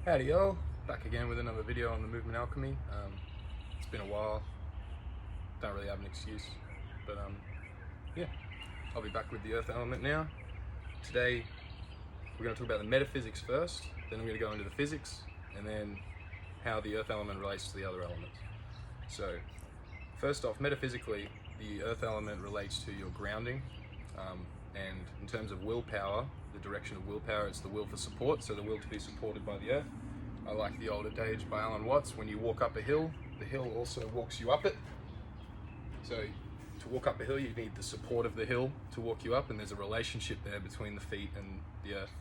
Howdy y'all, back again with another video on the movement alchemy. It's been a while, don't really have an excuse, but yeah, I'll be back with the earth element now. Today we're going to talk about the metaphysics first, then I'm going to go into the physics, and then how the earth element relates to the other elements. So first off, metaphysically, the earth element relates to your grounding, and in terms of willpower, the direction of willpower, it's the will for support, so the will to be supported by the earth. I like the old adage by Alan Watts: when you walk up a hill, the hill also walks you up it. So to walk up a hill, you need the support of the hill to walk you up, and there's a relationship there between the feet and the earth.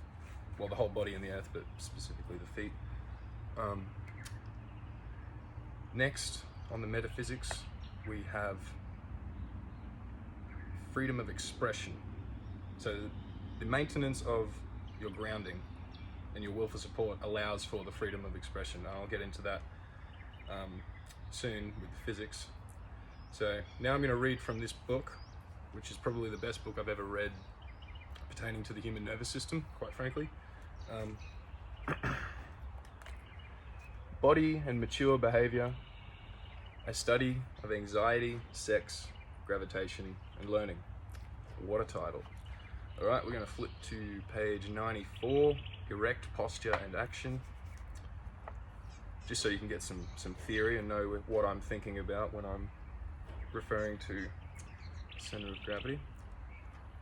Well, the whole body and the earth, but specifically the feet. Next, on the metaphysics, we have freedom of expression. So the maintenance of your grounding and your will for support allows for the freedom of expression. I'll get into that soon with the physics. So now I'm going to read from this book, which is probably the best book I've ever read pertaining to the human nervous system, quite frankly. Body and Mature Behavior, a study of anxiety, sex, gravitation, and learning. What a title. All right, we're going to flip to page 94, Erect Posture and Action, just so you can get some theory and know what I'm thinking about when I'm referring to center of gravity.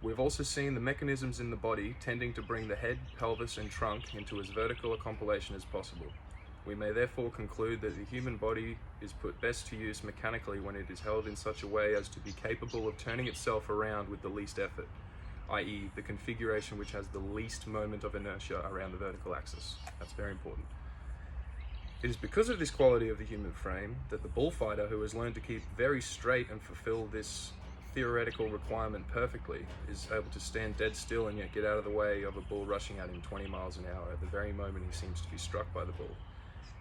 We've also seen the mechanisms in the body tending to bring the head, pelvis, and trunk into as vertical a compilation as possible. We may therefore conclude that the human body is put best to use mechanically when it is held in such a way as to be capable of turning itself around with the least effort, i.e. the configuration which has the least moment of inertia around the vertical axis. That's very important. It is because of this quality of the human frame that the bullfighter, who has learned to keep very straight and fulfill this theoretical requirement perfectly, is able to stand dead still and yet get out of the way of a bull rushing at him 20 miles an hour at the very moment he seems to be struck by the bull.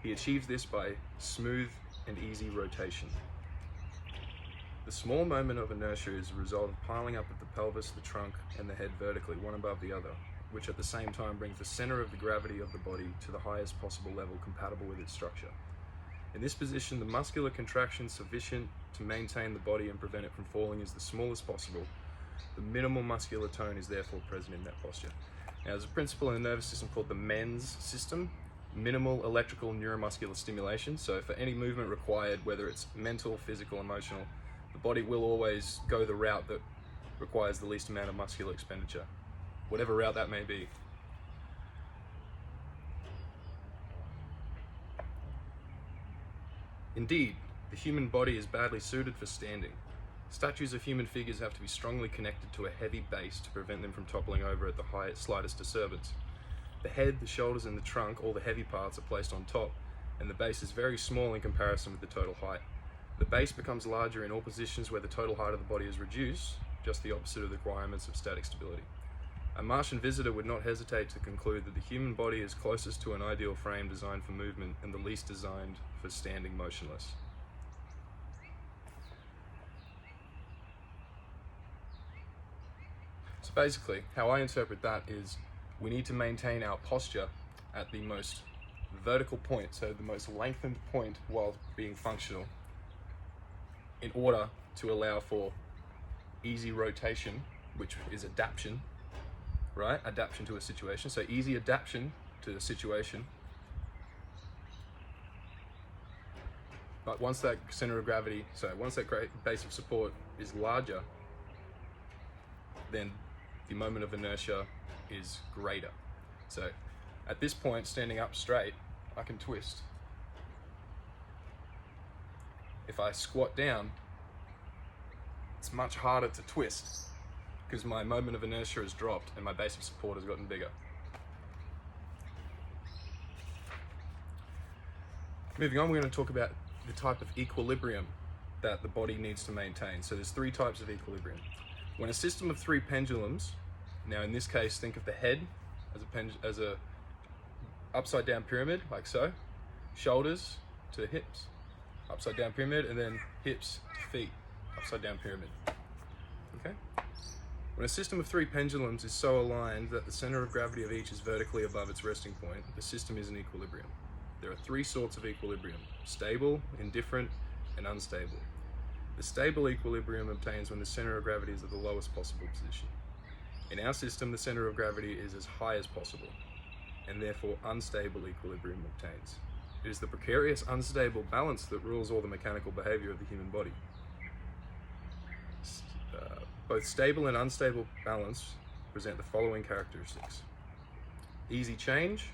He achieves this by smooth and easy rotation. The small moment of inertia is a result of piling up of the pelvis, the trunk, and the head vertically, one above the other, which at the same time brings the center of the gravity of the body to the highest possible level compatible with its structure. In this position, the muscular contraction sufficient to maintain the body and prevent it from falling is the smallest possible. The minimal muscular tone is therefore present in that posture. Now, there's a principle in the nervous system called the MENS system, minimal electrical neuromuscular stimulation. So for any movement required, whether it's mental, physical, emotional, the body will always go the route that requires the least amount of muscular expenditure, whatever route that may be. Indeed, the human body is badly suited for standing. Statues of human figures have to be strongly connected to a heavy base to prevent them from toppling over at the slightest disturbance. The head, the shoulders, and the trunk, all the heavy parts, are placed on top, and the base is very small in comparison with the total height. The base becomes larger in all positions where the total height of the body is reduced, just the opposite of the requirements of static stability. A Martian visitor would not hesitate to conclude that the human body is closest to an ideal frame designed for movement and the least designed for standing motionless. So basically, how I interpret that is we need to maintain our posture at the most vertical point, so the most lengthened point while being functional, in order to allow for easy rotation, which is adaptation, right? Adaptation to a situation. So easy adaptation to the situation. But once that center of gravity, once that base of support is larger, then the moment of inertia is greater. So at this point, standing up straight, I can twist. If I squat down, it's much harder to twist because my moment of inertia has dropped and my base of support has gotten bigger. Moving on, we're going to talk about the type of equilibrium that the body needs to maintain. So there's three types of equilibrium. When a system of three pendulums, now in this case, think of the head as a upside down pyramid, like so, shoulders to hips, upside down pyramid, and then hips to feet, upside down pyramid. Okay? When a system of three pendulums is so aligned that the center of gravity of each is vertically above its resting point, the system is in equilibrium. There are three sorts of equilibrium: stable, indifferent, and unstable. The stable equilibrium obtains when the center of gravity is at the lowest possible position. In our system, the center of gravity is as high as possible, and therefore unstable equilibrium obtains. It is the precarious, unstable balance that rules all the mechanical behavior of the human body. Both stable and unstable balance present the following characteristics: easy change.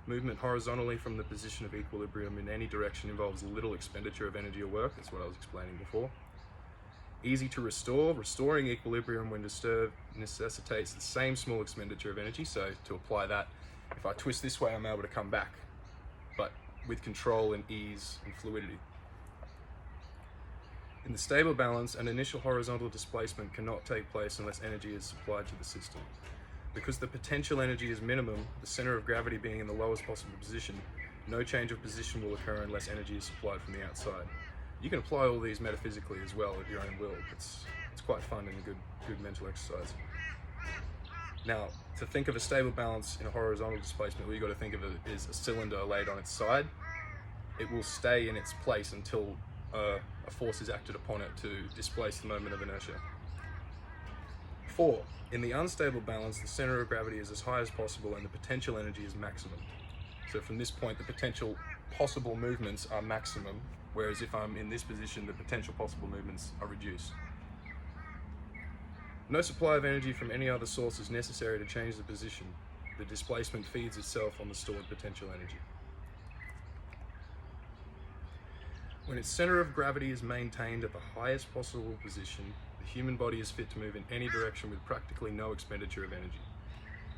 Movement horizontally from the position of equilibrium in any direction involves little expenditure of energy or work. That's what I was explaining before. Easy to restore. Restoring equilibrium when disturbed necessitates the same small expenditure of energy. So to apply that, if I twist this way, I'm able to come back, but with control and ease and fluidity. In the stable balance, an initial horizontal displacement cannot take place unless energy is supplied to the system. Because the potential energy is minimum, the center of gravity being in the lowest possible position, no change of position will occur unless energy is supplied from the outside. You can apply all these metaphysically as well at your own will. It's quite fun and a good mental exercise. Now, to think of a stable balance in a horizontal displacement, what you've got to think of it is a cylinder laid on its side. It will stay in its place until a force is acted upon it to displace the moment of inertia. 4. In the unstable balance, the center of gravity is as high as possible and the potential energy is maximum. So from this point, the potential possible movements are maximum, whereas if I'm in this position, the potential possible movements are reduced. No supply of energy from any other source is necessary to change the position. The displacement feeds itself on the stored potential energy. When its center of gravity is maintained at the highest possible position, the human body is fit to move in any direction with practically no expenditure of energy.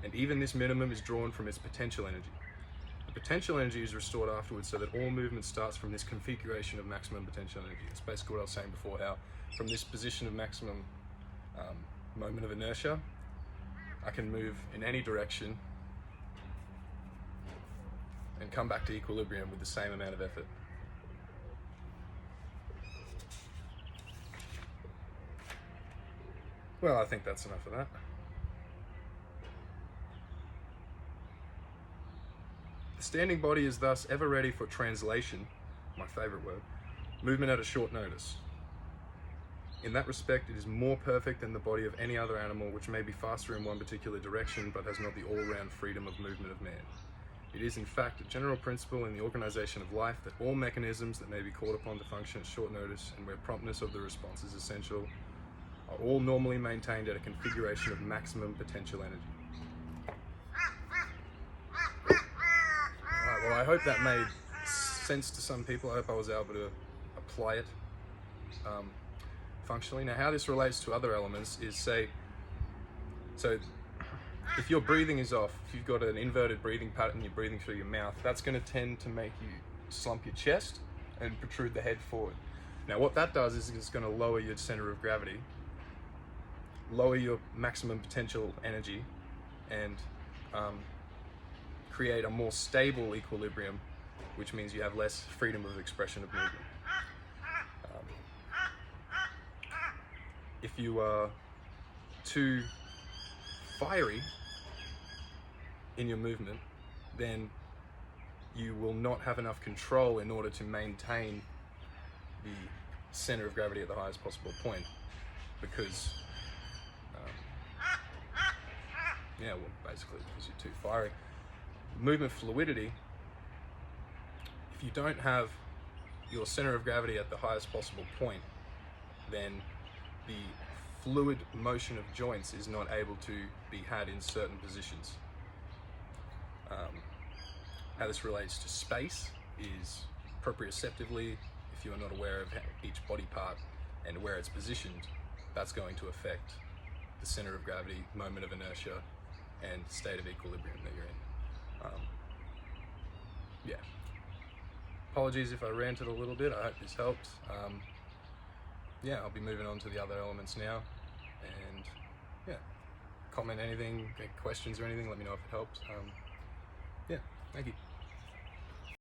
And even this minimum is drawn from its potential energy. The potential energy is restored afterwards so that all movement starts from this configuration of maximum potential energy. That's basically what I was saying before, how from this position of maximum moment of inertia, I can move in any direction and come back to equilibrium with the same amount of effort. Well, I think that's enough of that. The standing body is thus ever ready for translation, my favorite word, movement at a short notice. In that respect, it is more perfect than the body of any other animal, which may be faster in one particular direction, but has not the all-round freedom of movement of man. It is, in fact, a general principle in the organization of life that all mechanisms that may be called upon to function at short notice and where promptness of the response is essential are all normally maintained at a configuration of maximum potential energy. Alright, well, I hope that made sense to some people. I hope I was able to apply it functionally. Now, how this relates to other elements is, say, so if your breathing is off, if you've got an inverted breathing pattern, you're breathing through your mouth, that's going to tend to make you slump your chest and protrude the head forward. Now, what that does is it's going to lower your center of gravity, lower your maximum potential energy, and create a more stable equilibrium, which means you have less freedom of expression of movement. If you are too fiery in your movement, then you will not have enough control in order to maintain the center of gravity at the highest possible point, because basically because you're too fiery. Movement fluidity, if you don't have your center of gravity at the highest possible point, then the fluid motion of joints is not able to be had in certain positions. How this relates to space is proprioceptively. If you are not aware of each body part and where it's positioned, that's going to affect the center of gravity, moment of inertia, and state of equilibrium that you're in. Apologies if I ranted a little bit. I hope this helped. I'll be moving on to the other elements now, and comment anything, questions or anything, let me know if it helped. Thank you.